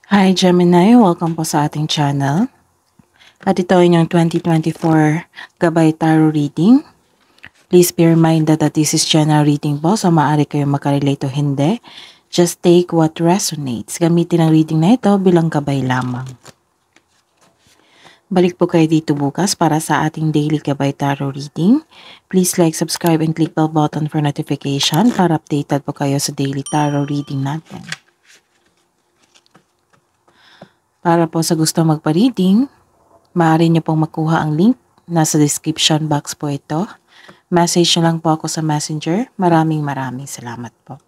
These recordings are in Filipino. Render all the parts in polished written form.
Hi Gemini, welcome po sa ating channel. At ito ay inyong 2024 Gabay Tarot Reading. Please be reminded that this is general reading po, so maaari kayong makarelate o hindi. Just take what resonates. Gamitin ang reading na ito bilang gabay lamang. Balik po kayo dito bukas para sa ating daily Gabay Tarot Reading. Please like, subscribe, and click bell button for notification para updated po kayo sa daily tarot reading natin. Para po sa gusto magpa-reading, maaari niyo pong makuha ang link. Nasa description box po ito. Message nyo lang po ako sa Messenger. Maraming salamat po.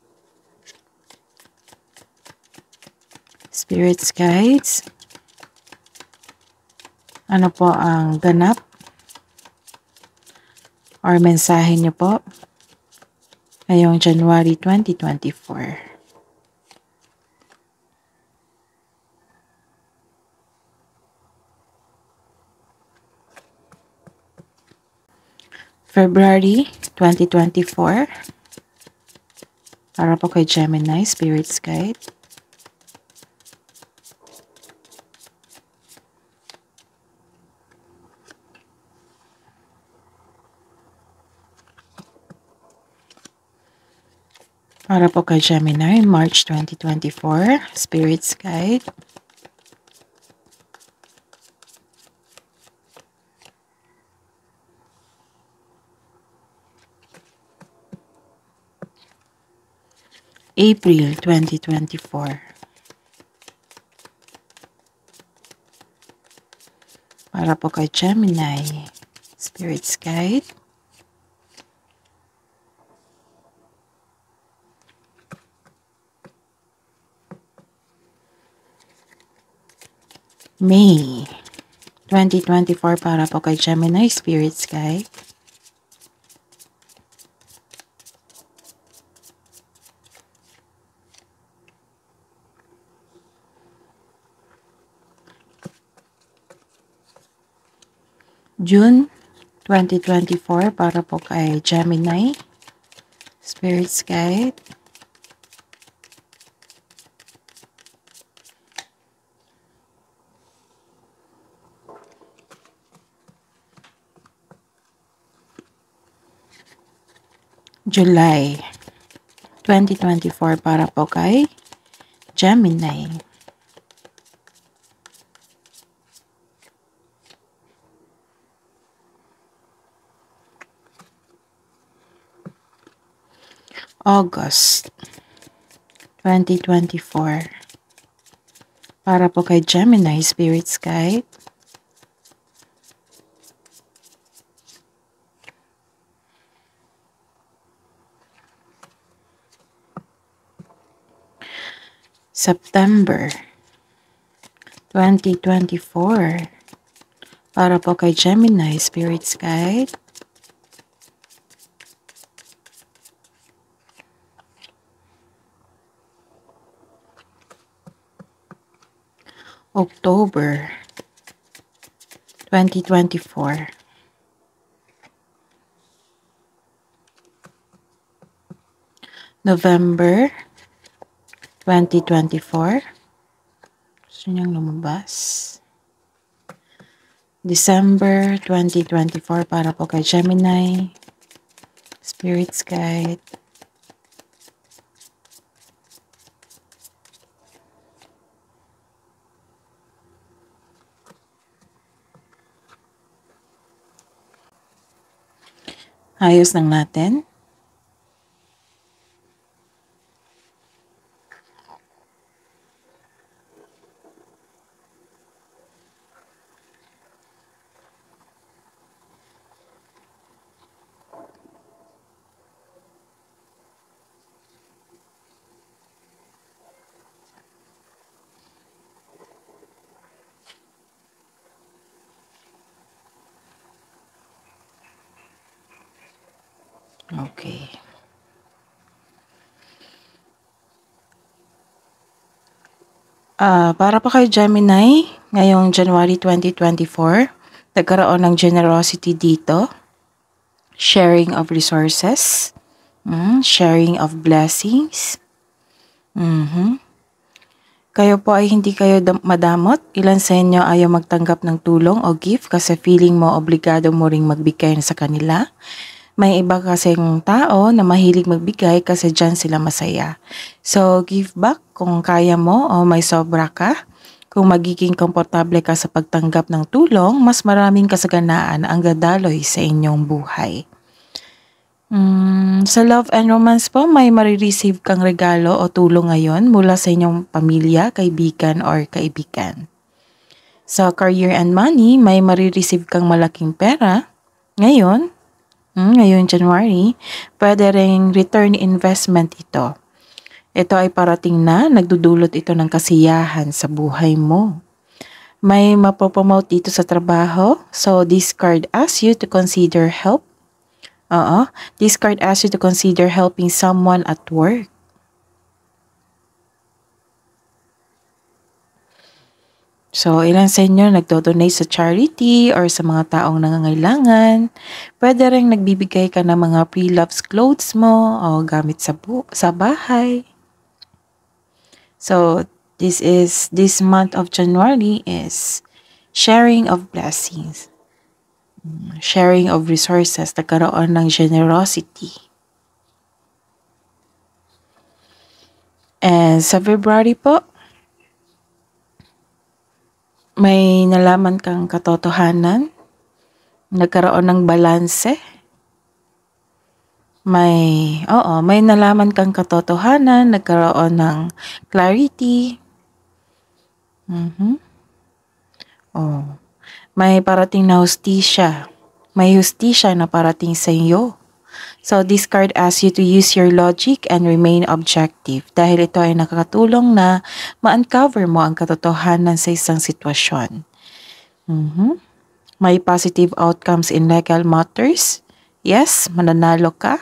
Spirits Guides. Ano po ang ganap or mensahe niyo po ngayong January 2024? February 2024. Para po kay Gemini, Spirits Guide. Para po kay Gemini, March 2024, Spirits Guide. April 2024. Para po kay Gemini, Spirits Guide. May 2024 para po kay Gemini, Spirits Guide. June 2024 para po kay Gemini, Spirits Guide. July 2024 para po kay Gemini. August 2024 para po kay Gemini, Spirits Guide. September 2024 para po kay Gemini, Spirits Guide. October 2024 November 2024. Gusto niyang lumabas. December 2024 para po kay Gemini, Spirits Guide. Ayos lang natin. Okay. Para pa kay Gemini, ngayong January 2024, nagkaroon ng generosity dito. Sharing of resources. Sharing of blessings. Kayo po ay hindi kayo madamot. Ilan sa inyo ayaw magtanggap ng tulong o gift kasi feeling mo obligado mo ring magbigay sa kanila. May iba kasing tao na mahilig magbigay kasi dyan sila masaya. So, give back kung kaya mo o may sobra ka. Kung magiging komportable ka sa pagtanggap ng tulong, mas maraming kasaganaan ang dadaloy sa inyong buhay. Sa love and romance po, may marireceive kang regalo o tulong ngayon mula sa inyong pamilya, kaibigan, or kaibigan. Sa career and money, may marireceive kang malaking pera. Ngayon January, pwede ring return investment ito. Ito ay parating na, nagdudulot ito ng kasiyahan sa buhay mo. May mapopromote dito sa trabaho, so this card asks you to consider help. This card asks you to consider helping someone at work. So, ilan sa inyo nagdo-donate sa charity or sa mga taong nangangailangan. Pwede rin nagbibigay ka ng mga pre-loved clothes mo o gamit sa bahay. So, this month of January is sharing of blessings. Sharing of resources, nagkaroon ng generosity. And sa February po, may nalaman kang katotohanan, nagkaroon ng balanse. May nalaman kang katotohanan, nagkaroon ng clarity. May parating na hustisya. May hustisya na parating sa iyo. So, this card asks you to use your logic and remain objective dahil ito ay nakakatulong na ma-uncover mo ang katotohanan sa isang sitwasyon. May positive outcomes in legal matters. Yes, mananalo ka.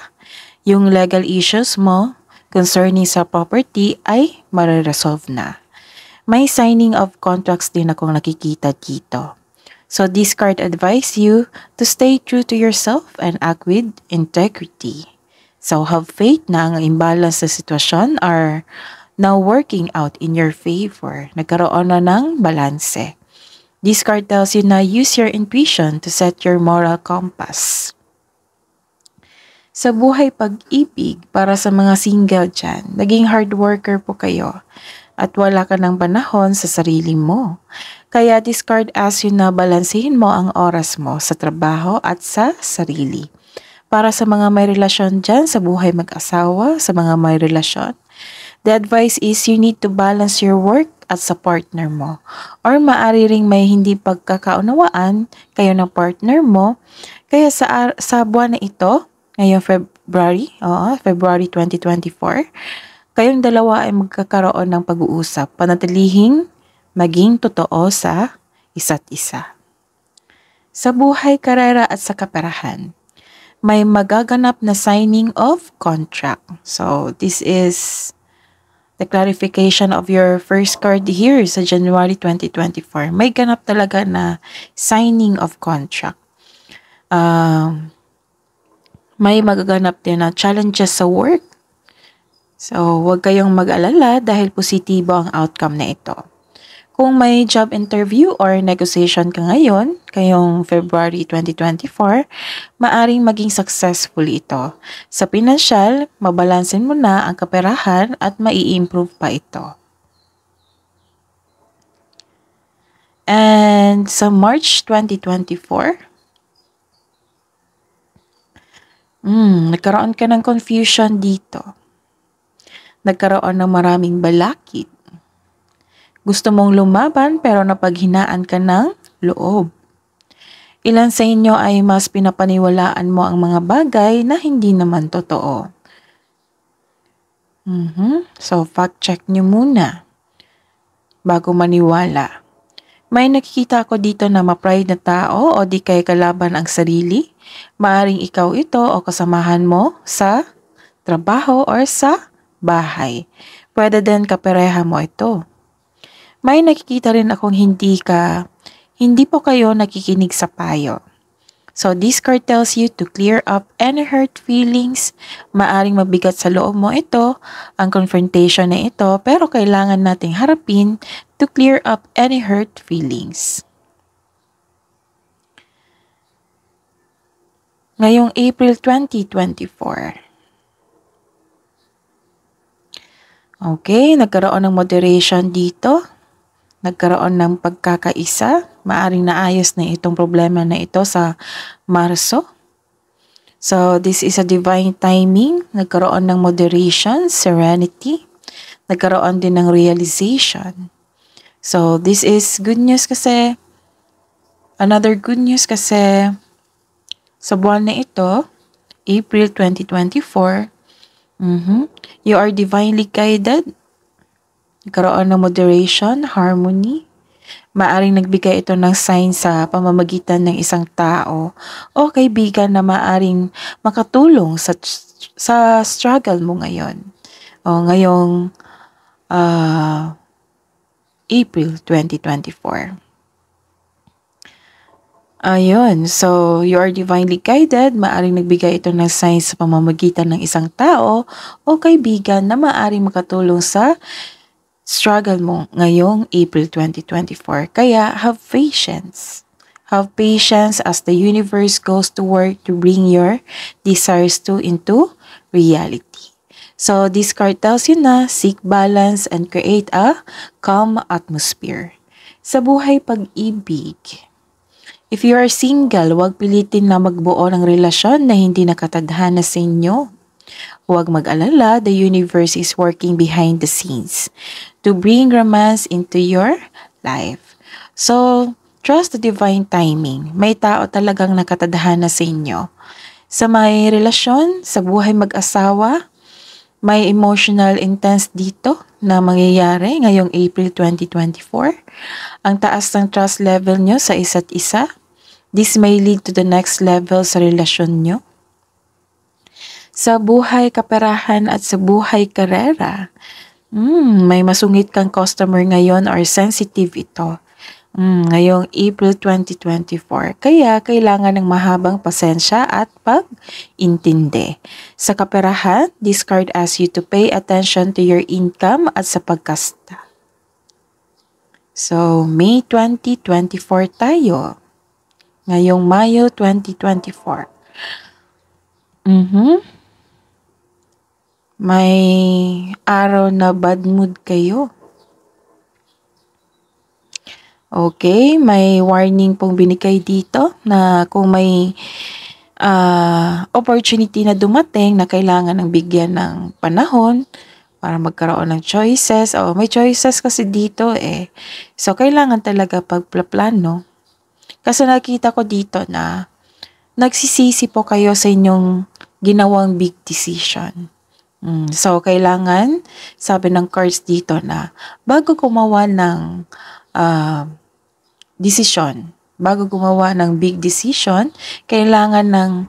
Yung legal issues mo concerning sa property ay mariresolve na. May signing of contracts din akong nakikita dito. So this card advises you to stay true to yourself and act with integrity. So have faith na ang imbalance sa sitwasyon are now working out in your favor. Nagkaroon na ng balanse. This card tells you na use your intuition to set your moral compass. Sa buhay pag-ibig, para sa mga single dyan, naging hard worker po kayo at wala ka ng panahon sa sarili mo. Kaya this card asks you na balansehin mo ang oras mo sa trabaho at sa sarili. Para sa mga may relasyon dyan, sa buhay mag-asawa, sa mga may relasyon, the advice is you need to balance your work at sa partner mo. Or maaari ring may hindi pagkakaunawaan kayo ng partner mo. Kaya sa buwan na ito, ngayong February 2024, kayong dalawa ay magkakaroon ng pag-uusap, panatilihing maging totoo sa isa't isa. Sa buhay, karera at sa kaperahan, may magaganap na signing of contract. So, this is the clarification of your first card here sa January 2024. May ganap talaga na signing of contract. May magaganap din na challenges sa work. So, huwag kayong mag-alala dahil positibo ang outcome na ito. Kung may job interview or negotiation ka ngayon, kayong February 2024, maaring maging successful ito. Sa pinansyal, mabalansin mo na ang kaperahan at mai-improve pa ito. And sa March 2024, nagkaroon ka ng confusion dito. Nagkaroon ng maraming balakid. Gusto mong lumaban pero napaghinaan ka ng loob. Ilan sa inyo ay mas pinapaniwalaan mo ang mga bagay na hindi naman totoo. So, fact check nyo muna bago maniwala. May nakikita ako dito na ma-pride na tao o di kay kalaban ang sarili. Maaring ikaw ito o kasamahan mo sa trabaho or sa bahay. Pwede din kapareha mo ito. May nakikita rin akong hindi po kayo nakikinig sa payo. So this card tells you to clear up any hurt feelings. Maaring mabigat sa loob mo ito, ang confrontation na ito, pero kailangan nating harapin to clear up any hurt feelings. Ngayong April 2024. Okay, nagkaroon ng moderation dito. Nagkaroon ng pagkakaisa. Maaring naayos na itong problema na ito sa Marso. So, this is a divine timing. Nagkaroon ng moderation, serenity. Nagkaroon din ng realization. So, this is good news kasi, another good news kasi, sa buwan na ito, April 2024, you are divinely guided. Nagkaroon ng moderation, harmony. Maaring nagbigay ito ng sign sa pamamagitan ng isang tao o kaibigan na maaring makatulong sa struggle mo ngayon. O ngayong April 2024. Ayun, so you are divinely guided. Maaring nagbigay ito ng signs sa pamamagitan ng isang tao o kaibigan na maaring makatulong sa struggle mo ngayong April 2024. Kaya have patience. Have patience as the universe goes to work to bring your desires into reality. So this card tells you na seek balance and create a calm atmosphere. Sa buhay pag-ibig, if you are single, huwag pilitin na magbuo ng relasyon na hindi nakatadhana sa inyo. Huwag mag-alala, the universe is working behind the scenes to bring romance into your life. So, trust the divine timing. May tao talagang nakatadhana sa inyo. Sa may relasyon, sa buhay mag-asawa, may emotional intense dito na mangyayari ngayong April 2024. Ang taas ng trust level nyo sa isa't isa. This may lead to the next level sa relasyon nyo. Sa buhay kaperahan at sa buhay karera, may masungit kang customer ngayon or sensitive ito. Ngayong April 2024. Kaya kailangan ng mahabang pasensya at pag-intindi. Sa kaperahan, this card asks you to pay attention to your income at sa pagkasta. So, May 2024 tayo. Ngayong Mayo 2024. May araw na bad mood kayo. Okay, may warning pong binigay dito na kung may opportunity na dumating na kailangan ng bigyan ng panahon para magkaroon ng choices. May choices kasi dito eh. So, kailangan talaga pagplano. Kasi nakita ko dito na nagsisisi po kayo sa inyong ginawang big decision. So, kailangan, sabi ng cards dito na bago gumawa ng decision, bago gumawa ng big decision, kailangan ng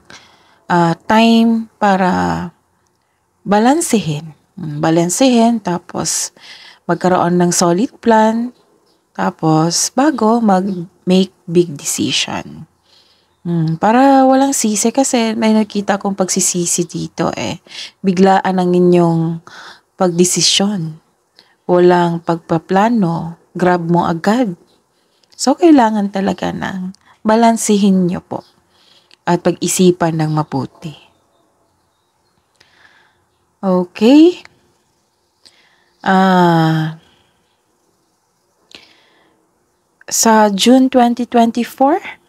time para balansehin. Tapos magkaroon ng solid plan, tapos bago mag-make big decision. Para walang sisi kasi may nakita akong pagsisisi dito eh. Biglaan ang inyong pagdesisyon. Walang pagpaplano, grab mo agad. So, kailangan talaga ng balansihin nyo po at pag-isipan ng mabuti. Okay. Sa June 2024,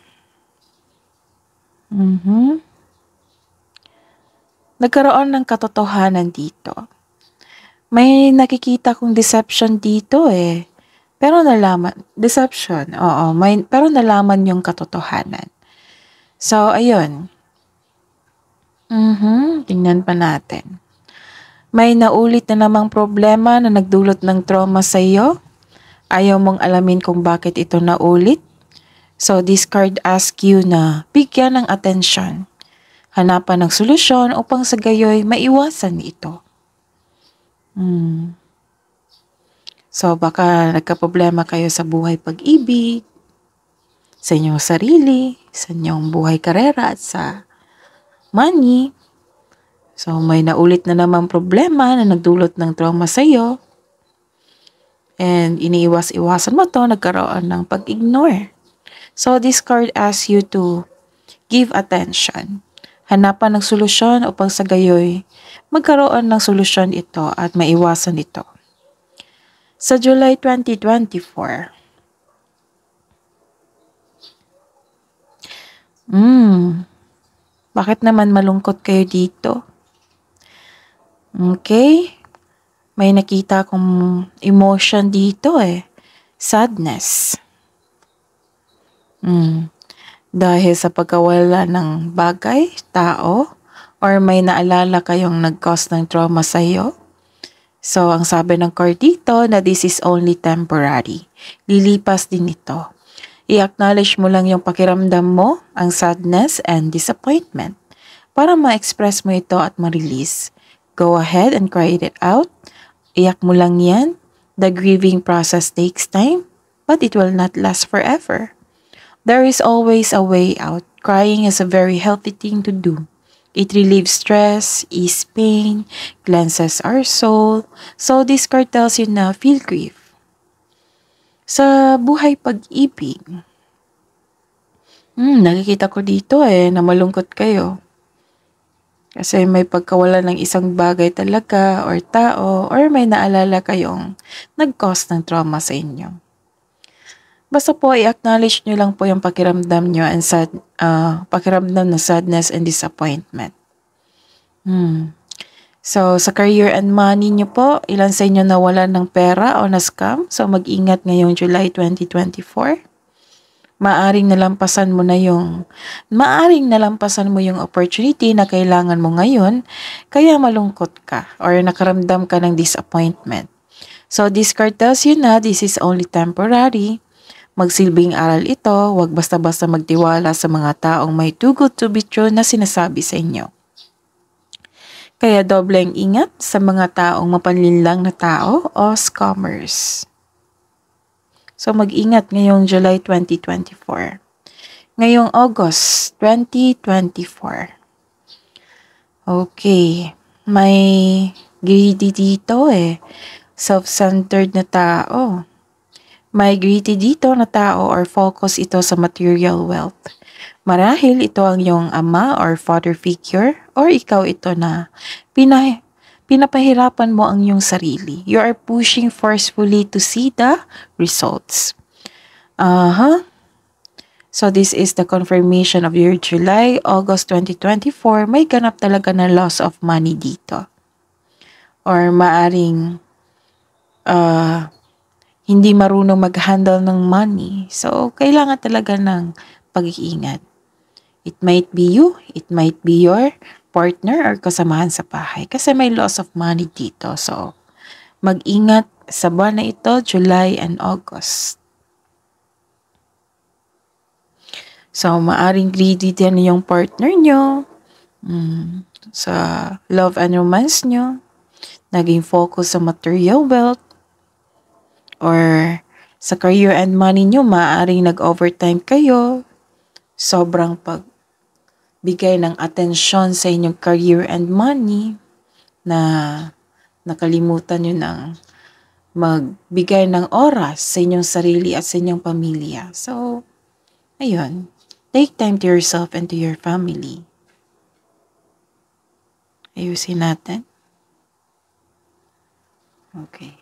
nagkaroon ng katotohanan dito. May nakikita kong deception dito eh. Pero nalaman, deception, pero nalaman yung katotohanan. So, ayun. Tingnan pa natin. May naulit na namang problema na nagdulot ng trauma sa iyo. Ayaw mong alamin kung bakit ito naulit. So, this card asks you na bigyan ng atensyon. Hanapan ng solusyon upang sa gayoy maiwasan ito. So, baka nagka-problema kayo sa buhay pag-ibig. sa inyong sarili, sa inyong buhay karera at sa money. So may naulit na naman problema na nagdulot ng trauma sa iyo. And iniiwas-iwasan mo to, nagkaroon ng pag-ignore. So this card asks you to give attention. Hanapan ng solusyon upang sa gayoy magkaroon ng solusyon ito at maiwasan ito. Sa July 2024, bakit naman malungkot kayo dito? Okay? May nakita akong emotion dito Sadness. Dahil sa pagkawala ng bagay, tao, or may naalala kayong nag-cause ng trauma sa iyo. So, ang sabi ng card dito na this is only temporary. Lilipas din ito. I-acknowledge mo lang yung pakiramdam mo, ang sadness and disappointment, para ma-express mo ito at ma-release. Go ahead and cry it out. Iyak mo lang yan. The grieving process takes time, but it will not last forever. There is always a way out. Crying is a very healthy thing to do. It relieves stress, ease pain, cleanses our soul. So this card tells you na feel grief. Sa buhay pag-ibig, nakikita ko dito na malungkot kayo. Kasi may pagkawala ng isang bagay talaga or tao or may naalala kayong nag-cause ng trauma sa inyo. Basta po i-acknowledge nyo lang po yung pakiramdam nyo and pakiramdam ng sadness and disappointment. So sa career and money nyo po, ilan sa inyo nawalan ng pera o na-scam? So mag-ingat ngayong July 2024. Maaring nalampasan mo yung opportunity na kailangan mo ngayon, kaya malungkot ka or nakaramdam ka ng disappointment. So this card tells you na this is only temporary. Magsilbing aral ito, huwag basta-basta magtiwala sa mga taong may too good to be true na sinasabi sa inyo. Kaya dobleng ingat sa mga taong mapanlinlang na tao o scammers. So mag-ingat ngayong July 2024. Ngayong August 2024. Okay. May greedy dito self-centered na tao. May greedy dito na tao or focus ito sa material wealth. Marahil ito ang iyong ama or father figure or ikaw ito na pinapahirapan mo ang iyong sarili. You are pushing forcefully to see the results. So this is the confirmation of your July, August 2024. May ganap talaga na loss of money dito. Or maaring hindi marunong mag-handle ng money. So kailangan talaga ng pag-iingat. It might be you, it might be your partner or kasamahan sa bahay kasi may loss of money dito. So, mag-ingat sa buwan na ito, July and August. So, maaring greedy din yung partner nyo sa love and romance nyo. Naging focus sa material wealth or sa career and money nyo, maaring nag-overtime kayo. Sobrang pagbigay ng atensyon sa inyong career and money na nakalimutan nyo ng magbigay ng oras sa inyong sarili at sa inyong pamilya. So, ayun. Take time to yourself and to your family. Ayusin natin. Okay.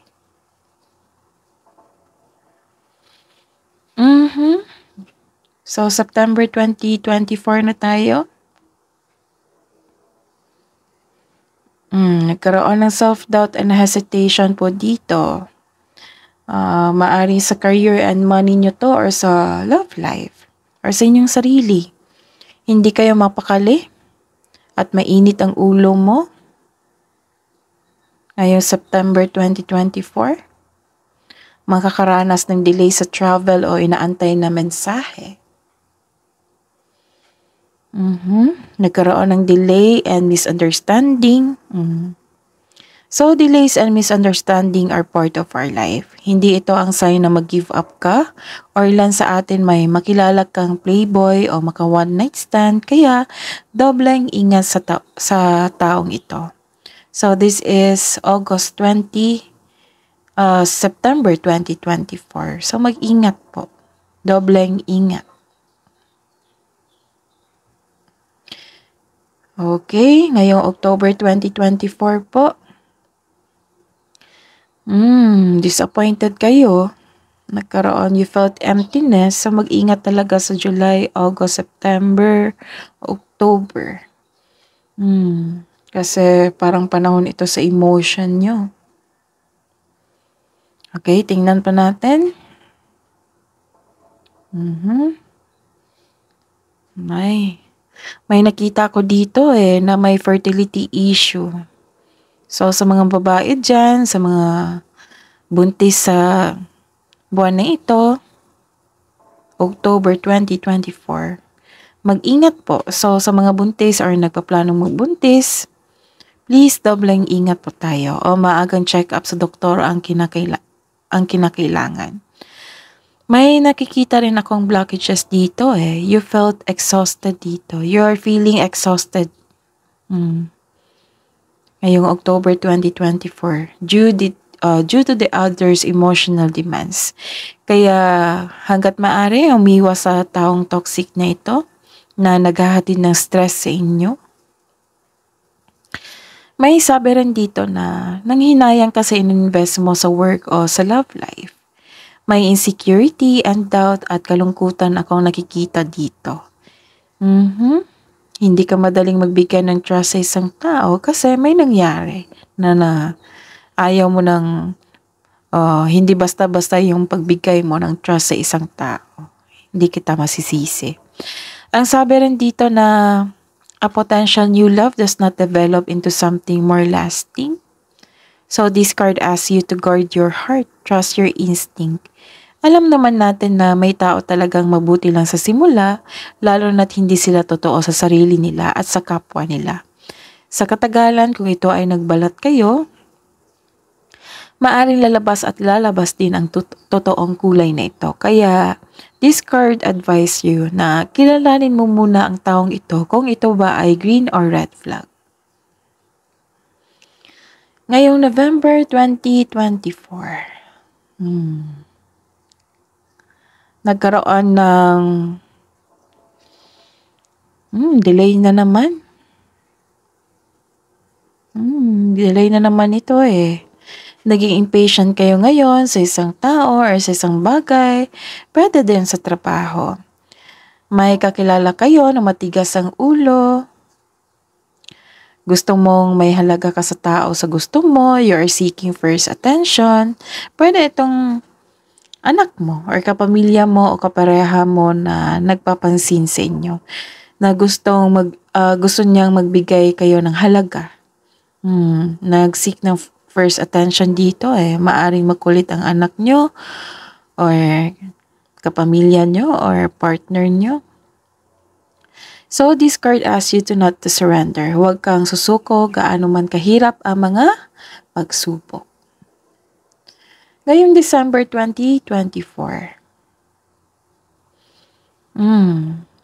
So, September 2024 na tayo. Nagkaroon ng self-doubt and hesitation po dito. Maari sa career and money nyo to or sa love life or sa inyong sarili. Hindi kayo mapakali at mainit ang ulo mo. Ngayong September 2024, makakaranas ng delay sa travel o inaantay na mensahe. Nagkaroon ng delay and misunderstanding. So, delays and misunderstanding are part of our life. Hindi ito ang sign na mag-give up ka or ilan sa atin may makilala kang playboy o maka one night stand, kaya dobleng ingat sa taong ito. So, this is August 20, September 2024. So, mag-ingat po. Dobleng ingat. Okay, ngayong October 2024 po. Disappointed kayo. You felt emptiness. So, mag-ingat talaga sa July, August, September, October. Kasi parang panahon ito sa emotion nyo. Okay, tingnan pa natin. May nakita ko dito na may fertility issue. So, sa mga babae dyan, sa mga buntis sa buwan na ito, October 2024, mag-ingat po. So, sa mga buntis or nagpaplanong magbuntis, please dobleng ingat po tayo o maagang check-up sa doktor ang kinakailangan. May nakikita rin akong blockages dito You felt exhausted dito. You are feeling exhausted. Ngayong October 2024 due to the others' emotional demands. Kaya hanggat maaari, umiwas sa taong toxic na ito na naghahatid ng stress sa inyo. May sabi rin dito na nanghihinayang ka sa ininvest mo sa work o sa love life. May insecurity and doubt at kalungkutan akong nakikita dito. Hindi ka madaling magbigay ng trust sa isang tao kasi may nangyari na ayaw mo ng hindi basta-basta yung pagbigay mo ng trust sa isang tao. Hindi kita masisisi. Ang sabi rin dito na a potential new love does not develop into something more lasting. So this card asks you to guard your heart, trust your instinct. Alam naman natin na may tao talagang mabuti lang sa simula, lalo na't hindi sila totoo sa sarili nila at sa kapwa nila. Sa katagalan, kung ito ay nagbalat kayo, maaring lalabas din ang totoong kulay na ito. Kaya, this card advise you na kilalanin mo muna ang taong ito kung ito ba ay green or red flag. Ngayong November 2024, nagkaroon ng delay na naman. Delay na naman ito Naging impatient kayo ngayon sa isang tao or sa isang bagay, pwede din sa trabaho. May kakilala kayo na matigas ang ulo. Gusto mong may halaga ka sa tao sa gusto mo, you are seeking first attention. Pwede itong anak mo or kapamilya mo o kapareha mo na nagpapansin sa inyo. Na gusto niyang magbigay kayo ng halaga. Nag-seek ng first attention dito Maaring makulit ang anak nyo or kapamilya nyo or partner nyo. So, this card asks you to not to surrender. Huwag kang susuko gaano man kahirap ang mga pagsubok. Ngayong December 2024.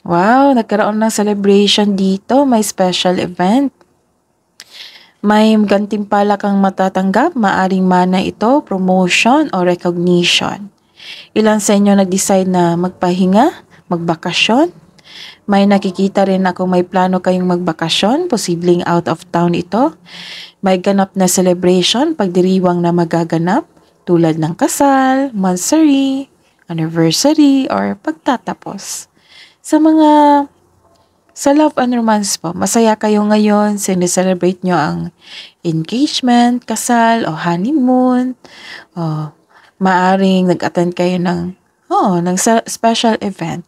Wow, nagkaroon ng celebration dito. May special event. May gantimpala kang matatanggap, maaring mana ito, promotion o recognition. Ilan sa inyo nag-decide na magpahinga, magbakasyon? May nakikita rin ako may plano kayong magbakasyon, posibleng out of town ito. May ganap na celebration, pagdiriwang na magaganap, tulad ng kasal, monthsary, anniversary, or pagtatapos. Sa love and romance po, masaya kayo ngayon, sineselebrate nyo ang engagement, kasal, o honeymoon, o maaring nag-attend kayo ng special event.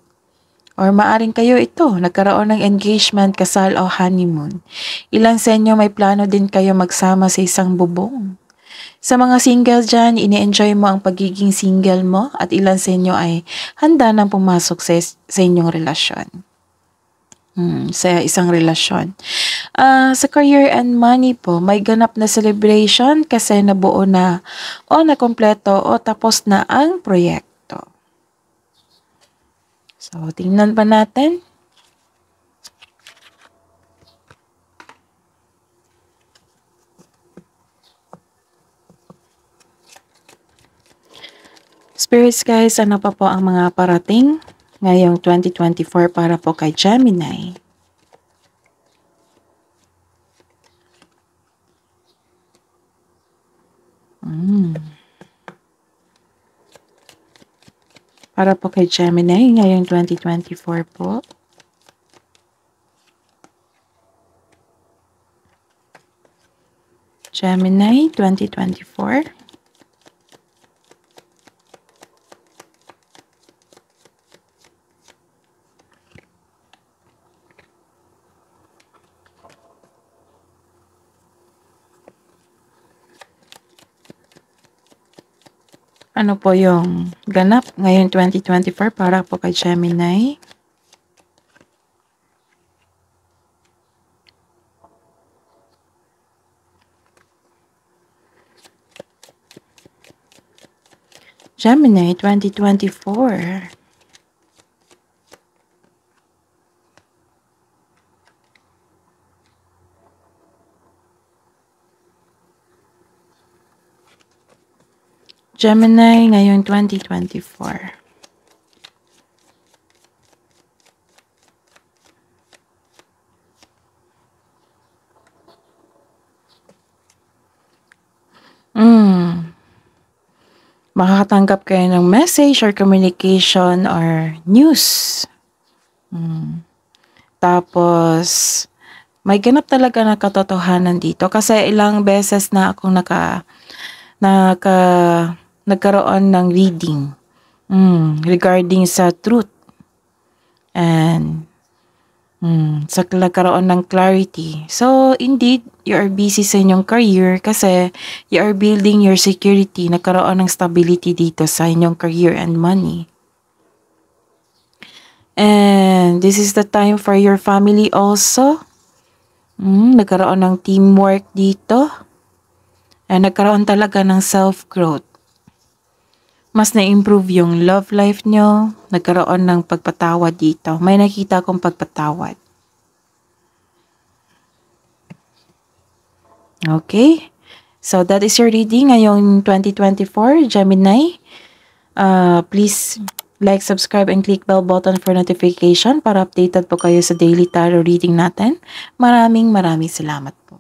Or maaring kayo nagkaroon ng engagement, kasal, o honeymoon. Ilan sa inyo may plano din kayo magsama sa isang bubong. Sa mga single dyan, ini-enjoy mo ang pagiging single mo at ilan sa inyo ay handa nang pumasok sa inyong relasyon. Sa isang relasyon. Sa career and money po, may ganap na celebration kasi nabuo na o nakompleto o tapos na ang proyekto. So, tingnan pa natin. Spirits guys, ano pa po ang mga parating ngayong 2024 para po kay Gemini? Para po kay Gemini ngayong 2024 po. Gemini 2024. Ano po yung ganap ngayong 2024 para po kay Gemini? Gemini 2024. Gemini ngayong 2024. Makakatanggap kayo ng message or communication or news. Tapos, may ganap talaga na katotohanan dito kasi ilang beses na akong nagkaroon ng reading regarding sa truth and sa nagkaroon ng clarity. So, indeed, you are busy sa inyong career kasi you are building your security, nagkaroon ng stability dito sa inyong career and money. And this is the time for your family also. Nagkaroon ng teamwork dito. And nagkaroon talaga ng self-growth. Mas na-improve yung love life nyo. Nagkaroon ng pagpatawad dito. May nakita akong pagpatawad. Okay. So, that is your reading ngayong 2024, Gemini. Please like, subscribe, and click bell button for notification para updated po kayo sa daily tarot reading natin. Maraming salamat po.